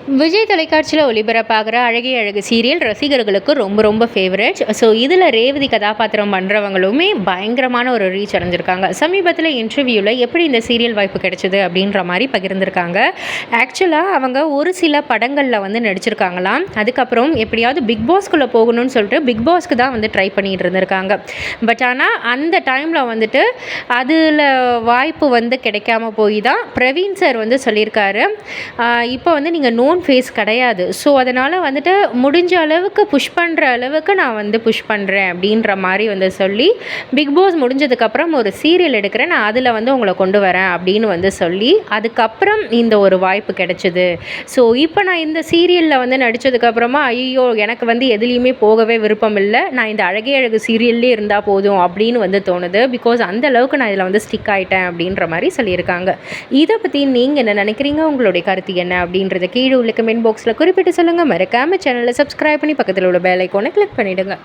விஜய் தொலைக்காட்சியில் ஒளிபரப்பாகிற அழகே அழகு சீரியல் ரசிகர்களுக்கு ரொம்ப ரொம்ப ஃபேவரட். ஸோ இதில் ரேவதி கதாபாத்திரம் பண்ணுறவங்களுமே பயங்கரமான ஒரு ரீச் அடைஞ்சிருக்காங்க. சமீபத்தில் இன்டர்வியூவில் எப்படி இந்த சீரியல் வாய்ப்பு கிடைச்சிது அப்படின்ற மாதிரி பகிர்ந்திருக்காங்க. ஆக்சுவலாக அவங்க ஒரு சில படங்களில் வந்து நடிச்சிருக்காங்களாம். அதுக்கப்புறம் எப்படியாவது பிக் பாஸ்குள்ளே போகணும்னு சொல்லிட்டு பிக் பாஸ்க்கு தான் வந்து ட்ரை பண்ணிகிட்டு இருந்திருக்காங்க. பட் ஆனால் அந்த டைமில் வந்துட்டு அதில் வாய்ப்பு வந்து கிடைக்காம போய் தான் பிரவீன் சார் வந்து சொல்லியிருக்காரு, இப்போ வந்து நீங்கள் நோன் ஃபேஸ் கிடையாது, ஸோ அதனால் வந்துட்டு முடிஞ்ச அளவுக்கு புஷ் பண்ணுற அளவுக்கு நான் வந்து புஷ் பண்ணுறேன் அப்படின்ற மாதிரி வந்து சொல்லி பிக் பாஸ் முடிஞ்சதுக்கப்புறம் ஒரு சீரியல் எடுக்கிறேன், நான் அதில் வந்து உங்களை கொண்டு வரேன் அப்படின்னு வந்து சொல்லி அதுக்கப்புறம் இந்த ஒரு வாய்ப்பு கிடைச்சிது. ஸோ இப்போ நான் இந்த சீரியலில் வந்து நடித்ததுக்கப்புறமா ஐயோ எனக்கு வந்து எதுலேயுமே போகவே விருப்பம் இல்லை, நான் இந்த அழகே அழகு சீரியல்லே இருந்தால் போதும் அப்படின்னு வந்து தோணுது. பிகாஸ் அந்த அளவுக்கு நான் இதில் வந்து ஸ்டிக் ஆகிட்டேன் அப்படின்ற மாதிரி சொல்லியிருக்காங்க. இதை பற்றி நீங்கள் என்ன நினைக்கிறீங்க, உங்களுடைய கருத்து என்ன அப்படின்றத கீழே உள்ள கமெண்ட் பாக்ஸில் குறிப்பிட்டு சொல்லுங்கள். மறக்காமல் சேனலை சப்ஸ்கிரைப் பண்ணி பக்கத்தில் உள்ள பெல் ஐக்கானை கிளிக் பண்ணிவிடுங்க.